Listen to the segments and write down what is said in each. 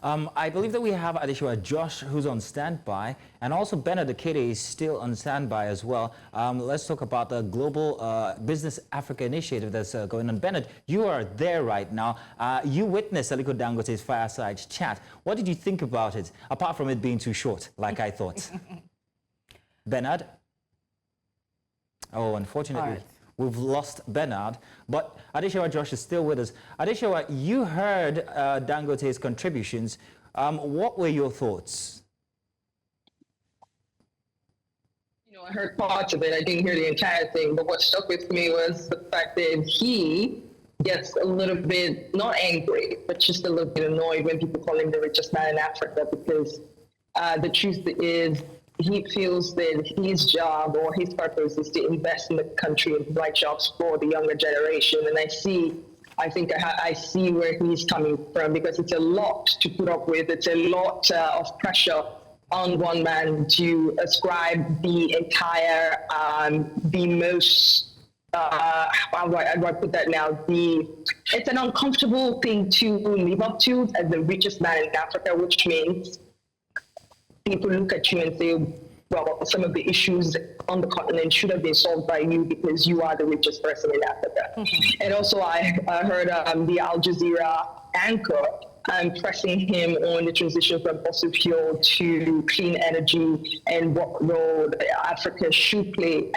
I believe that we have Adishwa Josh, who's on standby, and also Bernard Akede is still on standby as well. Let's talk about the Global Business Africa Initiative that's going on. Bernard, you are there right now. You witnessed Aliko Dangote's fireside chat. What did you think about it, apart from it being too short, like I thought? Bernard? Oh, unfortunately. We've lost Bernard, but Adishwa Josh is still with us. Adishwa, you heard Dangote's contributions. What were your thoughts? I heard parts of it. I didn't hear the entire thing, but what stuck with me was the fact that he gets a little bit, not angry, but just a little bit annoyed when people call him the richest man in Africa, because the truth is, he feels that his job or his purpose is to invest in the country and provide jobs for the younger generation. And I think I see where he's coming from, because it's a lot to put up with. It's a lot of pressure on one man to ascribe the entire, the most, how do I put that now? It's an uncomfortable thing to live up to as the richest man in Africa, which means people look at you and say, well, some of the issues on the continent should have been solved by you because you are the richest person in Africa. Mm-hmm. And also I heard the Al Jazeera anchor pressing him on the transition from fossil fuel to clean energy and what role Africa should play.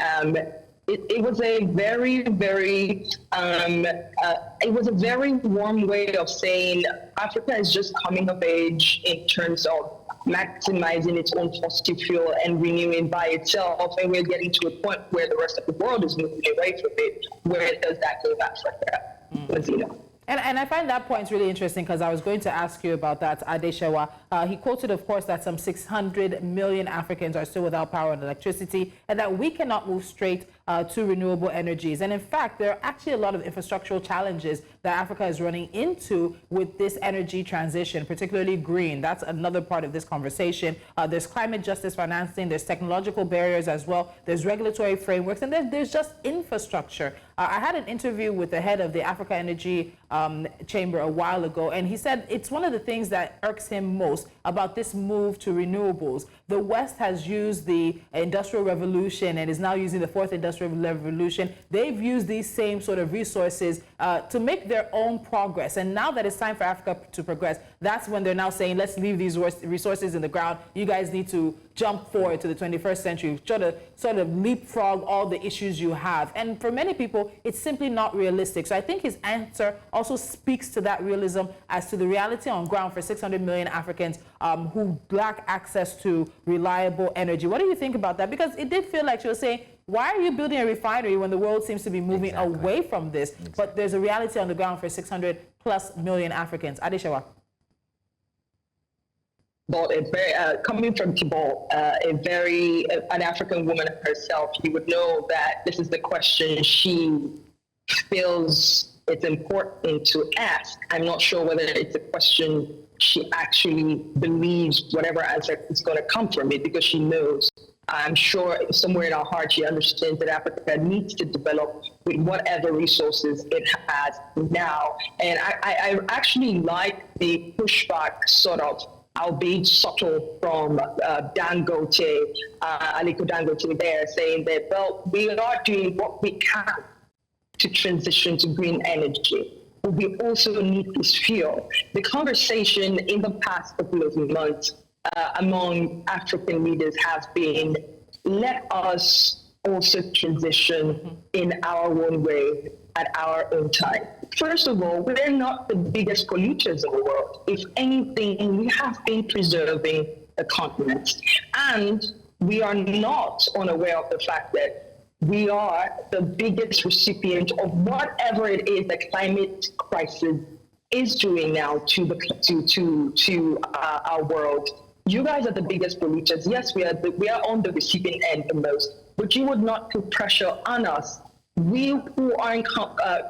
It was a very, very, it was a very warm way of saying Africa is just coming of age in terms of maximizing its own fossil fuel and renewing by itself, and we're getting to a point where the rest of the world is moving away from it. Where does that leave Africa? And I find that point really interesting, because I was going to ask you about that, Adeshewa. He quoted, of course, that some 600 million Africans are still without power and electricity, and that we cannot move straight to renewable energies. And in fact, there are actually a lot of infrastructural challenges that Africa is running into with this energy transition, particularly green. That's another part of this conversation. There's climate justice financing, there's technological barriers as well, there's regulatory frameworks, and there's just infrastructure. I had an interview with the head of the Africa Energy Chamber a while ago, and he said it's one of the things that irks him most about this move to renewables. The West has used the Industrial Revolution and is now using the Fourth Industrial Revolution. They've used these same sort of resources to make their own progress. And now that it's time for Africa to progress, that's when they're now saying, let's leave these resources in the ground. You guys need to jump forward to the 21st century, try to sort of leapfrog all the issues you have. And for many people, it's simply not realistic. So I think his answer also speaks to that realism as to the reality on ground for 600 million Africans who lack access to reliable energy. What do you think about that? Because it did feel like she was saying, why are you building a refinery when the world seems to be moving away from this? But there's a reality on the ground for 600 plus million Africans. Adeshewa. But coming from Thibault, an African woman herself, you would know that this is the question she feels it's important to ask. I'm not sure whether it's a question she actually believes whatever answer is going to come from it, because she knows. I'm sure somewhere in her heart she understands that Africa needs to develop with whatever resources it has now. And I actually like the pushback, sort of, albeit subtle, from Dangote, Aliko Dangote there, saying that, well, we are doing what we can to transition to green energy. But we also need this fuel. The conversation in the past couple of months among African leaders has been, let us also transition in our own way at our own time. First of all, we're not the biggest polluters in the world. If anything, we have been preserving the continent. And we are not unaware of the fact that we are the biggest recipient of whatever it is the climate crisis is doing now to our world. You guys are the biggest polluters. Yes, we are on the receiving end the most, but you would not put pressure on us. We who are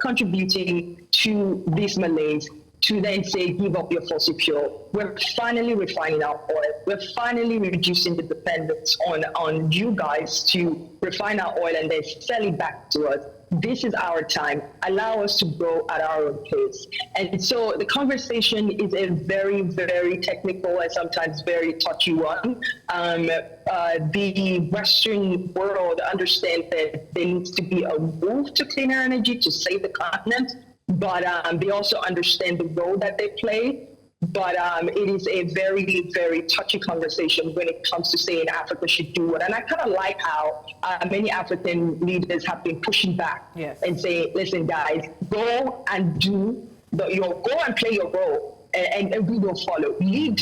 contributing to these malaise to then say, give up your fossil fuel. We're finally refining our oil. We're finally reducing the dependence on you guys to refine our oil and then sell it back to us. this is our time. Allow us to grow at our own pace. And so the conversation is a very, very technical and sometimes very touchy one. The Western world understands that there needs to be a move to cleaner energy to save the continent, but they also understand the role that they play. But it is a very, very touchy conversation when it comes to saying Africa should do what. And I kind of like how many African leaders have been pushing back and saying, listen, guys, go and do go and play your role, and we will follow. Lead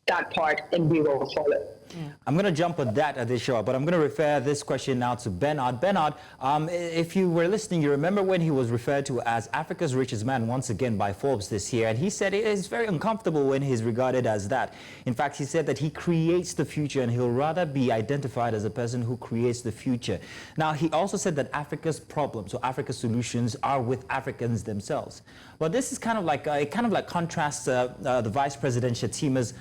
that part, and we will follow. I'm going to jump on that at this show, but I'm going to refer this question now to Bernard. Bernard, if you were listening, you remember when he was referred to as Africa's richest man once again by Forbes this year, and he said it is very uncomfortable when he's regarded as that. In fact, he said that he creates the future, and he'll rather be identified as a person who creates the future. Now, he also said that Africa's problems or Africa's solutions are with Africans themselves. Well, this is kind of like contrasts the Vice President Shetima's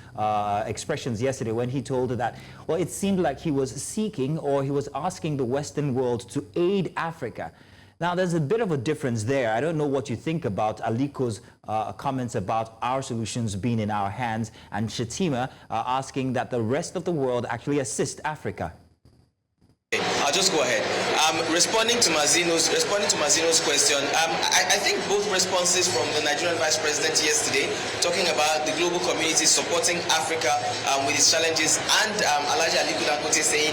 expressions yesterday when he told her that, well, it seemed like he was seeking or he was asking the Western world to aid Africa. Now, there's a bit of a difference there. I don't know what you think about Aliko's comments about our solutions being in our hands and Shetima asking that the rest of the world actually assist Africa. I'll just go ahead. Responding to Mazino's question, I think both responses from the Nigerian Vice President yesterday, talking about the global community supporting Africa with its challenges, and Aliko Dangote saying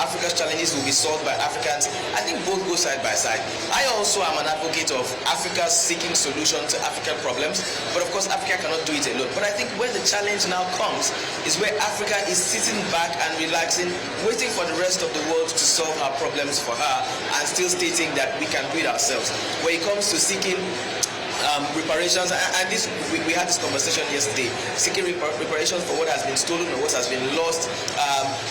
Africa's challenges will be solved by Africans, I think both go side by side. I also am an advocate of Africa seeking solutions to African problems, but of course Africa cannot do it alone. But I think where the challenge now comes is where Africa is sitting back and relaxing, waiting for the rest of the world to solve our problems for her, and still stating that we can do it ourselves. When it comes to seeking reparations, and this we had this conversation yesterday, seeking reparations for what has been stolen or what has been lost,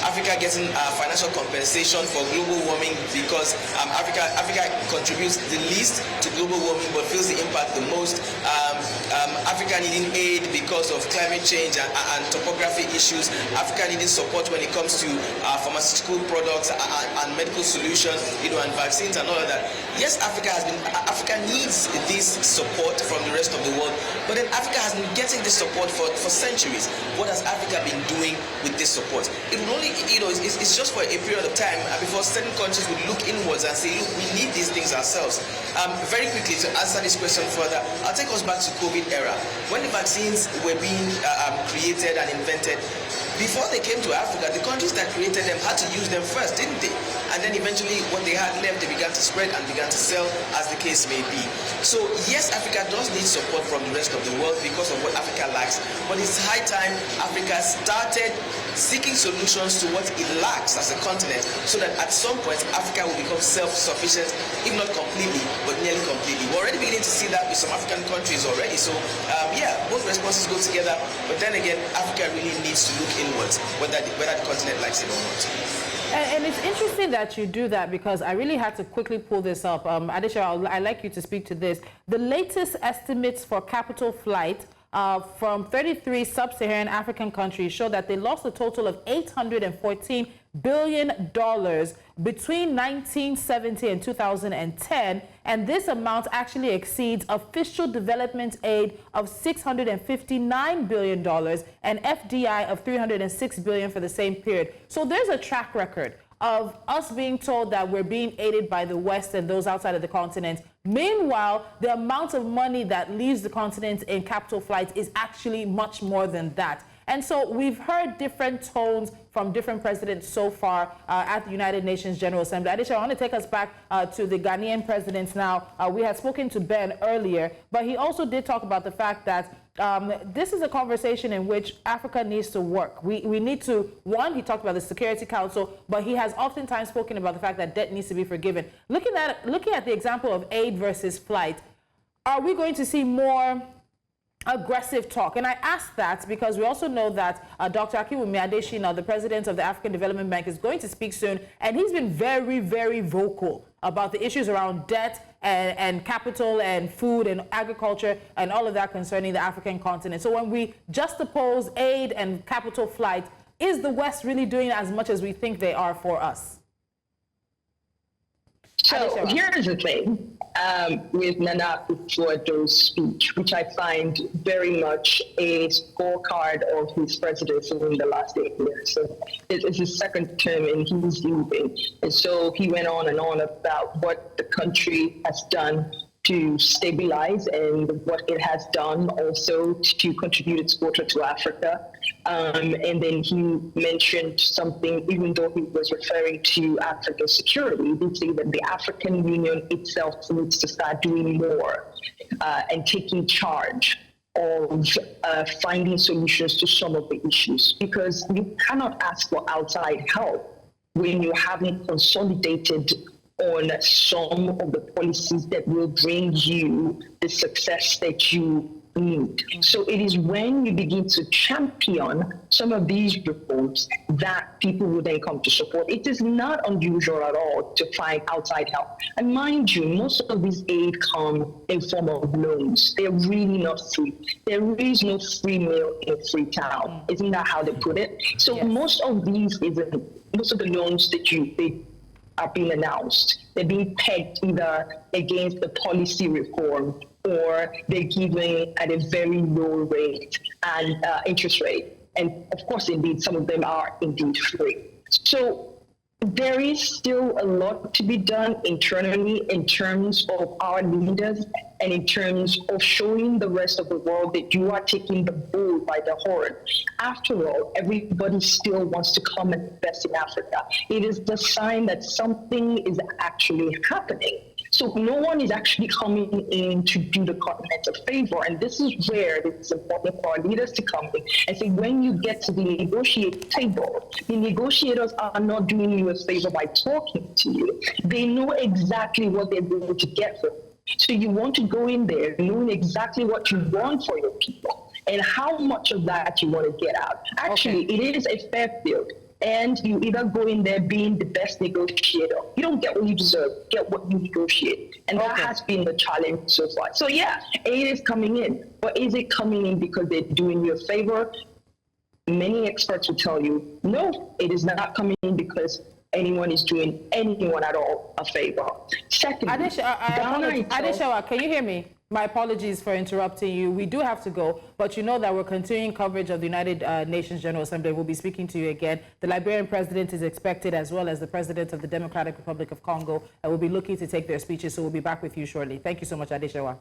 Africa getting financial compensation for global warming because Africa contributes the least to global warming but feels the impact the most, Africa needing aid because of climate change and topography issues, Africa needing support when it comes to pharmaceutical products and medical solutions, and vaccines and all of that. Yes, Africa needs this support from the rest of the world, but then Africa has been getting this support for centuries. What has Africa been doing with this support? It will only, it's just for a period of time before certain countries would look inwards and say, look, we need these things ourselves. Very quickly, to answer this question further, I'll take us back to COVID era. When the vaccines were being created and invented, before they came to Africa, the countries that created them had to use them first, didn't they? And then eventually, what they had left, they began to spread and began to sell, as the case may be. So yes, Africa does need support from the rest of the world because of what Africa lacks, but it's high time Africa started seeking solutions to what it lacks as a continent, so that at some point Africa will become self-sufficient, if not completely, but nearly completely. We're already beginning to see that with some African countries already. So yeah, both responses go together, but then again, Africa really needs to look inwards, whether the continent likes it or not. And it's interesting that you do that, because I really had to quickly pull this up. Adesha, I'd like you to speak to this. The latest estimates for capital flight from 33 sub-Saharan African countries show that they lost a total of $814 billion between 1970 and 2010, and this amount actually exceeds official development aid of $659 billion and FDI of $306 billion for the same period. So there's a track record of us being told that we're being aided by the West and those outside of the continent. Meanwhile, the amount of money that leaves the continent in capital flights is actually much more than that. And so we've heard different tones from different presidents so far at the United Nations General Assembly. Adesha, I want to take us back to the Ghanaian presidents now. We had spoken to Ben earlier, but he also did talk about the fact that this is a conversation in which Africa needs to work. We need to, one, he talked about the Security Council, but he has oftentimes spoken about the fact that debt needs to be forgiven. Looking at the example of aid versus flight, are we going to see more aggressive talk? And I ask that because we also know that Dr. Akinwumi Adesina, the president of the African Development Bank, is going to speak soon, and he's been very, very vocal about the issues around debt and capital and food and agriculture and all of that concerning the African continent. So when we juxtapose aid and capital flight, is the West really doing as much as we think they are for us? So Adeshewa. here's the thing with Nana Akufo-Addo's speech, which I find very much a scorecard of his presidency in the last 8 years. So it's his second term and he's leaving. And so he went on and on about what the country has done to stabilize and what it has done also to contribute its quota to Africa. And then he mentioned something, even though he was referring to Africa's security, he did say that the African Union itself needs to start doing more and taking charge of finding solutions to some of the issues, because you cannot ask for outside help when you haven't consolidated on some of the policies that will bring you the success that you need. So it is when you begin to champion some of these reforms that people will then come to support. It is not unusual at all to find outside help. And mind you, most of these aid come in form of loans. They're really not free. There is no free meal in Freetown. Isn't that how they put it? So Yes. most of the loans that they are being announced, they're being pegged either against the policy reform or they're given at a very low rate and interest rate. And of course, indeed, some of them are indeed free. So there is still a lot to be done internally in terms of our leaders and in terms of showing the rest of the world that you are taking the bull by the horn. After all, everybody still wants to come and invest in Africa. It is the sign that something is actually happening. So no one is actually coming in to do the continent a favor. And this is where it is important for our leaders to come in and say, when you get to the negotiating table, the negotiators are not doing you a favor by talking to you. They know exactly what they're going to get from you. So you want to go in there knowing exactly what you want for your people and how much of that you want to get out. Actually, It is a fair field. And you either go in there being the best negotiator. You don't get what you deserve, get what you negotiate. And that has been the challenge so far. So yeah, aid is coming in. But is it coming in because they're doing you a favor? Many experts will tell you, no, it is not coming in because anyone is doing anyone at all a favor. Secondly, Adeshewa, can you hear me? My apologies for interrupting you. We do have to go, but you know that we're continuing coverage of the United Nations General Assembly. We'll be speaking to you again. The Liberian president is expected, as well as the president of the Democratic Republic of Congo, and we'll be looking to take their speeches, so we'll be back with you shortly. Thank you so much, Adeshewa.